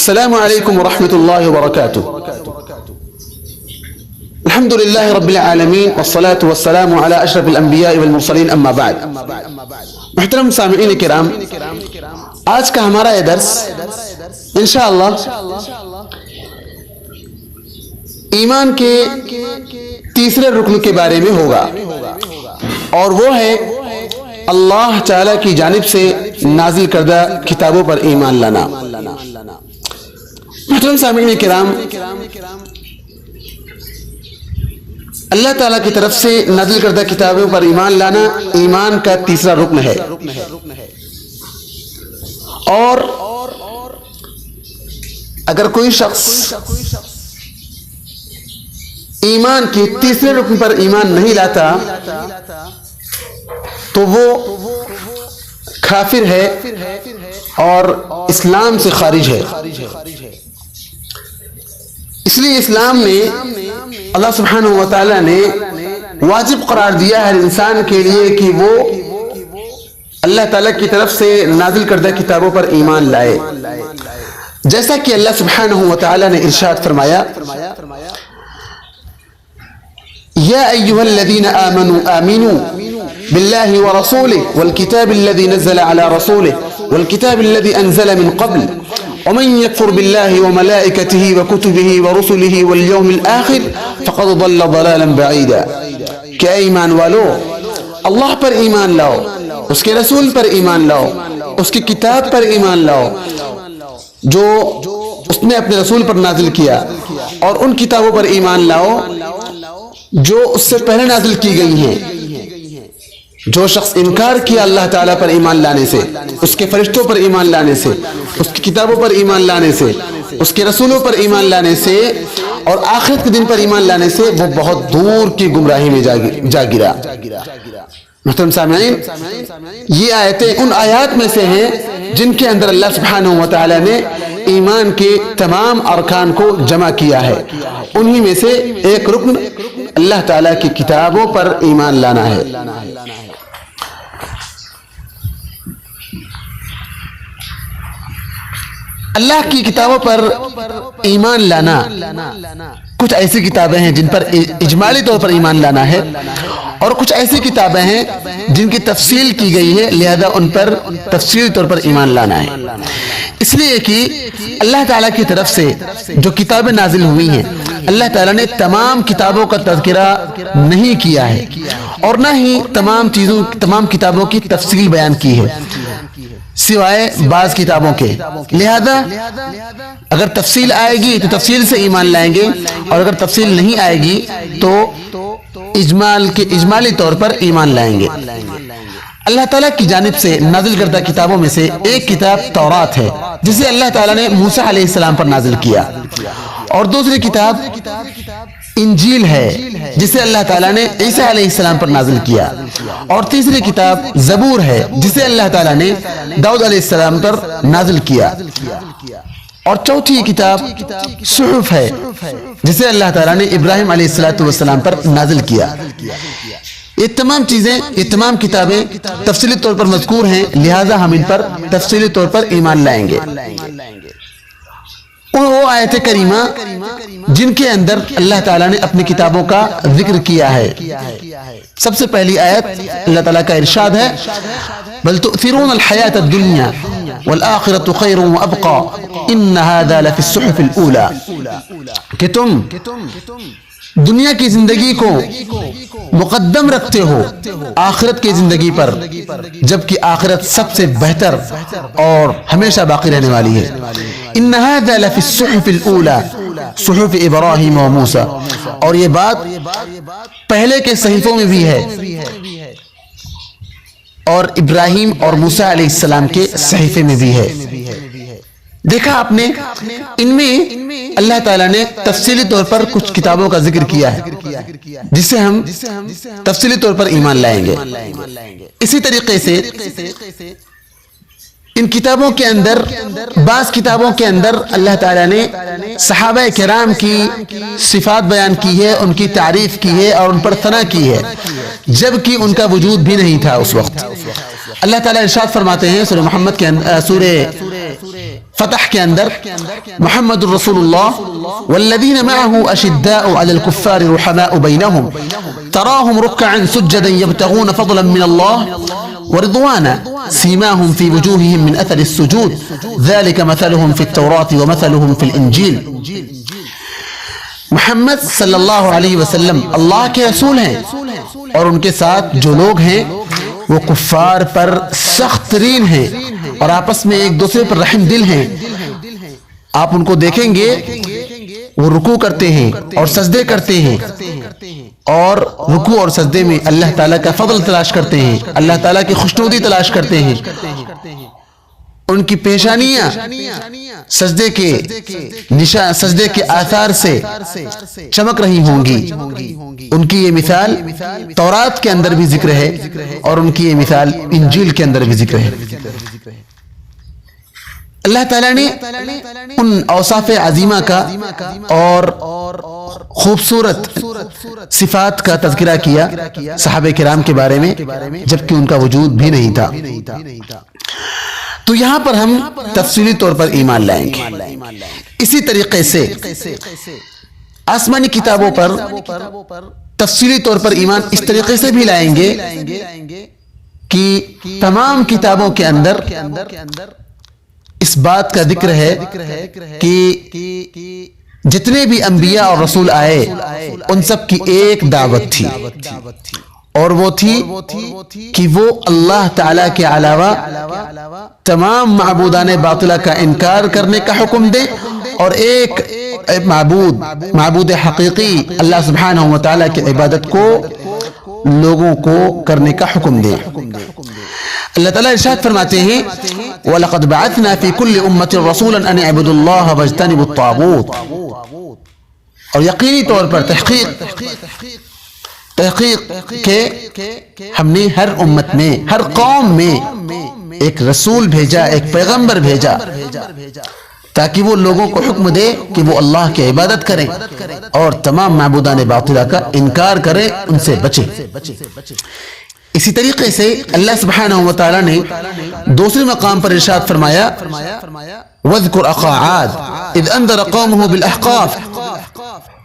السلام علیکم ورحمۃ اللہ وبرکاتہ. الحمد للہ رب العالمین والصلاة والسلام علی اشرف الانبیاء والمرسلین اما بعد. محترم سامعین کرام، آج کا ہمارا یہ درس انشاءاللہ ایمان کے تیسرے رکن کے بارے میں ہوگا، اور وہ ہے اللہ تعالی کی جانب سے نازل کردہ کتابوں پر ایمان لانا. محترم سامعین کرام، اللہ تعالیٰ کی طرف سے نازل کردہ کتابوں پر ایمان لانا ایمان کا تیسرا رکن ہے. اور اگر کوئی شخص ایمان کے تیسرے رکن پر ایمان نہیں لاتا تو وہ کافر ہے اور اسلام سے خارج ہے. اس لیے اسلام میں اللہ سبحانہ و تعالیٰ نے واجب قرار دیا ہے انسان کے لیے کہ وہ اللہ تعالیٰ کی طرف سے نازل کردہ کتابوں پر ایمان لائے، جیسا کہ اللہ سبحانہ و تعالیٰ نے ارشاد فرمایا: یا ایھا الذین آمنوا آمنوا باللہ ورسولہ والکتاب الذی نزل علی رسولہ والکتاب الذی انزل من قبل ومن يكفر بالله وملائكته وكتبه ورسله واليوم الآخر فقد ضل ضلالا بعيدا. کہ ایمان والو، اللہ پر ایمان لاؤ، اس کے رسول پر ایمان لاؤ، اس کی کتاب پر ایمان لاؤ جو اس نے اپنے رسول پر نازل کیا، اور ان کتابوں پر ایمان لاؤ جو اس سے پہلے نازل کی گئی ہیں. جو شخص انکار کیا اللہ تعالیٰ پر ایمان لانے سے، اس کے فرشتوں پر ایمان لانے سے، اس کی کتابوں پر ایمان لانے سے، اس کے رسولوں پر ایمان لانے سے اور آخرت کے دن پر ایمان لانے سے، وہ بہت دور کی گمراہی میں جا گرا. محترم سامعین، یہ آیتیں ان آیات میں سے ہیں جن کے اندر اللہ سبحانہ و تعالیٰ نے ایمان کے تمام ارکان کو جمع کیا ہے. انہی میں سے ایک رکن اللہ تعالیٰ کی کتابوں پر ایمان لانا ہے. اللہ کی کتابوں پر ایمان لانا کچھ ایسی کتابیں ہیں جن پر اجمالی طور پر ایمان لانا ہے، اور کچھ ایسی کتابیں ہیں جن کی تفصیل کی گئی ہے، لہذا ان پر تفصیلی طور پر ایمان لانا ہے. اس لیے کہ اللہ تعالیٰ کی طرف سے جو کتابیں نازل ہوئی ہیں، اللہ تعالیٰ نے تمام کتابوں کا تذکرہ نہیں کیا ہے، اور نہ ہی تمام کتابوں کی تفصیل بیان کی ہے سوائے بعض کتابوں کے. لہذا اگر تفصیل آئے گی تو تفصیل سے ایمان لائیں گے، اور اگر تفصیل نہیں آئے گی تو اجمالی طور پر ایمان لائیں گے. اللہ تعالیٰ کی جانب سے نازل کردہ کتابوں میں سے ایک کتاب تورات ہے، جسے اللہ تعالیٰ نے موسیٰ علیہ السلام پر نازل کیا، اور دوسری کتاب انجیل ہے جسے اللہ تعالیٰ نے عیسیٰ علیہ السلام پر نازل کیا، اور تیسری کتاب زبور ہے جسے اللہ تعالیٰ نے داؤد علیہ السلام پر نازل کیا، اور چوتھی کتاب صحف ہے جسے اللہ تعالیٰ نے ابراہیم علیہ السلام پر نازل کیا. یہ تمام کتابیں تفصیلی طور پر مذکور ہیں، لہذا ہم ان پر تفصیلی طور پر ایمان لائیں گے. وہ آیت کریمہ جن کے اندر اللہ تعالیٰ نے اپنی کتابوں کا ذکر کیا ہے. سب سے پہلی آیت اللہ تعالیٰ کا ارشاد ہے: بل تؤثرون الحیاة الدنیا والآخرة خیر وابقى ان هذا لفی الصحف الاولى. کہ تم دنیا کی زندگی کو مقدم رکھتے ہو آخرت کی زندگی پر، جبکہ آخرت سب سے بہتر اور ہمیشہ باقی رہنے والی ہے. ان هذا لفی الصحف الاولى صحف ابراہیم و موسیٰ. اور یہ بات پہلے کے صحیفوں میں بھی ہے، اور ابراہیم اور موسیٰ علیہ السلام کے صحیفے میں بھی ہے. دیکھا آپ نے، ان میں اللہ تعالیٰ نے تفصیلی طور پر کچھ کتابوں کا ذکر کیا ہے جسے ہم تفصیلی طور پر ایمان لائیں گے. اسی طریقے سے ان کتابوں کے اندر، بعض کتابوں کے اندر اللہ تعالیٰ نے صحابہ کرام کی صفات بیان کی ہے، ان کی تعریف کی ہے اور ان پر ثنا کی ہے، جبکہ ان کا وجود بھی نہیں تھا اس وقت. اللہ تعالیٰ ارشاد فرماتے ہیں سورہ محمد کے سورہ فتح کے اندر محمد الرسول اللہ والذین معه اشداء علی الكفار رحماء بینہم تراہم رکعا سجدا یبتغون فضلا من اللہ ورضوانا سیماہم فی وجوہہم من اثر السجود ذلك مثلهم في التوراة ومثلهم في الانجیل. محمد صلی اللہ علیہ وسلم اللہ کے رسول ہیں اور ان کے ساتھ جو لوگ ہیں وہ کفار پر سخت ترین ہیں اور آپس میں ایک دوسرے پر رحم دل ہیں. آپ ان کو دیکھیں گے وہ رکوع کرتے ہیں اور سجدے کرتے ہیں اور رکوع اور سجدے میں اللہ تعالیٰ کا فضل تلاش کرتے ہیں, اللہ تعالیٰ کی خوشنودی تلاش کرتے ہیں. ان کی پیشانیاں سجدے کے آثار سے چمک رہی ہوں گی. ان کی یہ مثال تورات کے اندر بھی ذکر ہے اور ان کی یہ مثال انجیل کے اندر بھی ذکر ہے. اللہ تعالیٰ نے ان اوصاف عظیمہ کا اور خوبصورت صفات کا تذکرہ کیا صحابہ کرام کے بارے میں جبکہ ان کا وجود بھی نہیں تھا. تو یہاں پر ہم تفصیلی طور پر ایمان لائیں گے. اسی طریقے سے آسمانی کتابوں پر تفصیلی طور پر ایمان اس طریقے سے بھی لائیں گے کہ تمام کتابوں کے اندر اس بات کا ذکر ہے کہ جتنے بھی انبیاء اور رسول آئے ان سب کی ایک دعوت تھی اور وہ تھی کہ وہ اللہ تعالیٰ کے علاوہ تمام معبودان باطلہ کا انکار کرنے کا حکم دے اور ایک معبود حقیقی اللہ سبحانہ و تعالیٰ کی عبادت کو لوگوں کو کرنے کا حکم دے. اللہ تعالیٰ ارشاد فرماتے ہیں وَلَقَدْ بَعَثْنَا فِي كُلِّ أُمَّةٍ رَسُولًا أَنِ اعْبُدُوا اللَّهَ وَاجْتَنِبُوا الطَّاغُوتَ. اور یقینی طور پر تحقیق کہ ہم نے ہر امت میں ہر قوم میں ایک رسول بھیجا, ایک پیغمبر بھیجا تاکہ وہ لوگوں کو حکم دے کہ وہ اللہ کی عبادت کریں اور تمام معبودان باطلہ کا انکار کریں, ان سے بچیں. اسی طریقے سے اللہ سبحانہ و تعالیٰ نے دوسرے مقام پر ارشاد فرمایا وَاذْكُرْ أَخَا عَادٍ إِذْ أَنذَرَ قَوْمَهُ بِالْأَحْقَافِ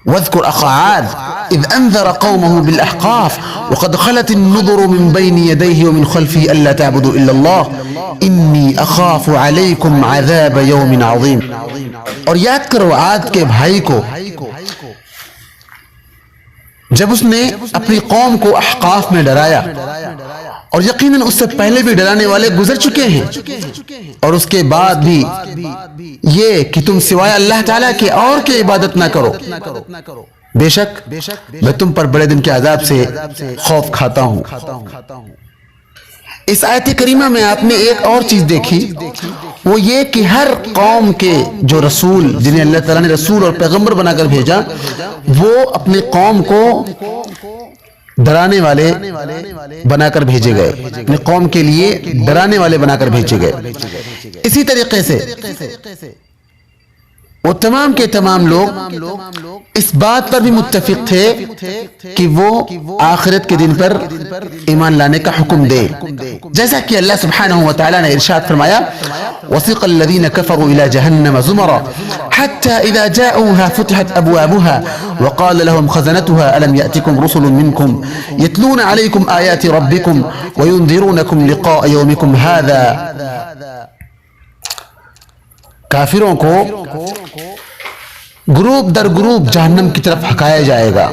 واذكر أخا عاد إذ أنذر قومه بالأحقاف وقد خلت النذر من بين يديه ومن خلفه ألا تعبدوا إلا الله إني أخاف عليكم عذاب يوم عظيم. اور یاد کرو عاد کے بھائی کو جب اس نے اپنی قوم کو احقاف میں ڈرایا اور یقیناً اس سے پہلے بھی ڈرانے والے گزر چکے ہیں اور اس کے بعد بھی یہ کہ تم سوائے اللہ تعالیٰ کے اور کی عبادت نہ کرو, بے شک میں تم پر بڑے دن کے عذاب سے خوف کھاتا ہوں. اس آیت کریمہ میں آپ نے ایک اور چیز دیکھی, وہ یہ کہ ہر قوم کے جو رسول جنہیں اللہ تعالیٰ نے رسول اور پیغمبر بنا کر بھیجا وہ اپنے قوم کو ڈرانے والے بنا کر بھیجے گئے, اپنے قوم کے لیے ڈرانے والے بنا کر بھیجے گئے. اسی طریقے سے وہ تمام کے تمام لوگ اس بات پر بھی متفق تھے کہ وہ آخرت کے دن پر ایمان لانے کا حکم دے, جیسا کہ اللہ سبحانہ و تعالیٰ نے ارشاد فرمایا وَسِقَ الَّذِينَ كَفَرُوا إِلَى جَهَنَّمَ زُمَرًا حَتَّى إِذَا جَاءُوهَا فُتِحَتْ أَبْوَابُهَا وَقَالَ لَهُمْ خَزَنَتُهَا أَلَمْ يَأْتِكُمْ رُسُلٌ مِّنكُمْ يَتْلُونَ عَلَيْكُمْ آيَاتِ رَبِّكُمْ وَيُنذِرُونَكُمْ لِقَاءَ يَوْمِكُمْ هَذَا. کافروں کو گروپ در گروپ جہنم کی طرف ہکایا جائے گا.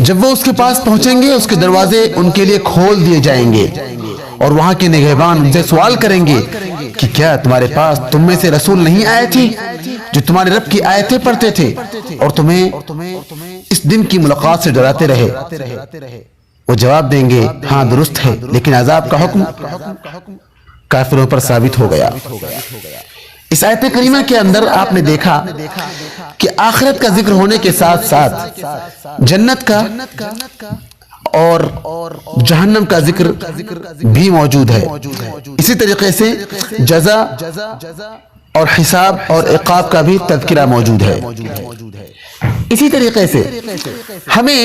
جب وہ اس کے پاس پہنچیں گے اس کے دروازے ان کے لیے کھول دیے جائیں گے اور وہاں کے نگہبان ان سے سوال کریں گے کہ کیا تمہارے پاس تم میں سے رسول نہیں آئے تھے جو تمہارے رب کی آیتیں پڑھتے تھے اور تمہیں اس دن کی ملاقات سے ڈراتے رہے. وہ جواب دیں گے ہاں درست ہے, لیکن عذاب کا حکم کافروں پر ثابت ہو گیا. اس آیت کریمہ کے اندر آپ نے دیکھا کہ آخرت کا ذکر ہونے کے ساتھ ساتھ جنت کا اور جہنم کا ذکر بھی موجود ہے. اسی طریقے سے جزا اور حساب اور عقاب کا بھی تذکرہ موجود ہے. اسی طریقے سے ہمیں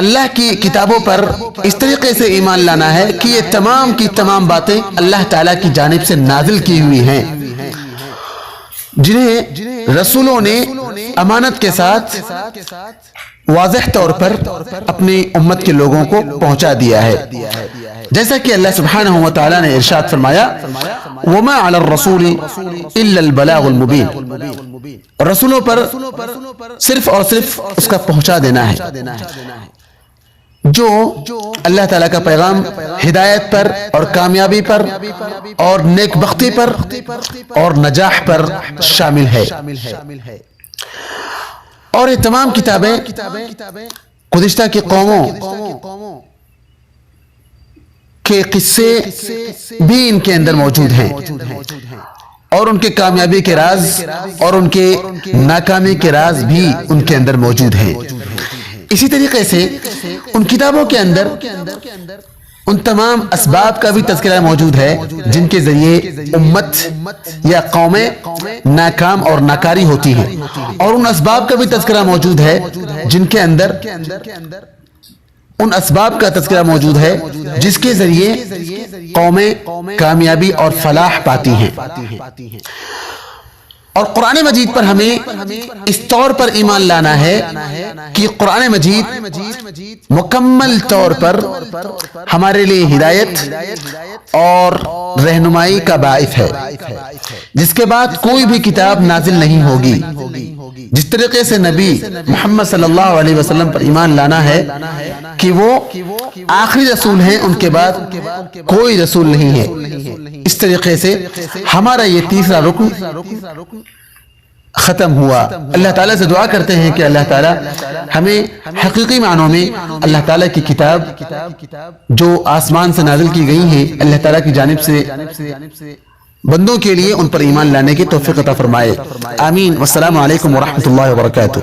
اللہ کی کتابوں پر اس طریقے سے ایمان لانا ہے کہ یہ تمام کی تمام باتیں اللہ تعالیٰ کی جانب سے نازل کی ہوئی ہیں جنہیں رسولوں نے امانت کے ساتھ واضح طور پر اپنی امت کے لوگوں کو پہنچا دیا ہے، جیسا کہ اللہ سبحانہ و تعالی نے ارشاد فرمایا وَمَا عَلَى الرَّسُولِ إِلَّا الْبَلَاغُ الْمُبِينُ، رسولوں پر صرف اور صرف اس کا پہنچا دینا ہے، جو اللہ تعالیٰ کا پیغام ہدایت پر اور کامیابی پر اور نیک بختی پر اور نجاح پر شامل ہے۔ اور یہ تمام کتابیں گزشتہ کی قوموں کے قصے بھی ان کے اندر موجود ہیں، اور ان کے کامیابی کے راز اور ان کے ناکامی کے راز بھی ان کے اندر موجود ہیں۔ اسی طریقے سے ان کتابوں کے اندر ان تمام اسباب کا بھی تذکرہ موجود ہے جن کے ذریعے امت یا قومیں ناکام اور ناکاری ہوتی ہیں، اور ان اسباب کا بھی تذکرہ موجود ہے جن کے اندر ان اسباب کا تذکرہ موجود ہے جس کے ذریعے قومیں کامیابی اور فلاح پاتی ہیں۔ اور قرآن مجید پر ہمیں اس طور پر ایمان لانا ہے کہ قرآن مجید مکمل طور پر ہمارے لیے ہدایت اور رہنمائی کا باعث ہے، جس کے بعد کوئی بھی کتاب نازل نہیں ہوگی۔ جس طریقے سے نبی محمد صلی اللہ علیہ وسلم پر ایمان لانا ہے کہ وہ آخری رسول ہیں، ان کے بعد کوئی رسول نہیں ہے، اس طریقے سے ہمارا یہ تیسرا رکن ختم ہوا۔ اللہ تعالیٰ سے دعا کرتے ہیں کہ اللہ تعالیٰ ہمیں حقیقی معنوں میں اللہ تعالیٰ کی کتاب جو آسمان سے نازل کی گئی ہیں اللہ تعالیٰ کی جانب سے بندوں کے لیے ان پر ایمان لانے کی توفیق عطا فرمائے۔ آمین۔ والسلام علیکم ورحمۃ اللہ وبرکاتہ۔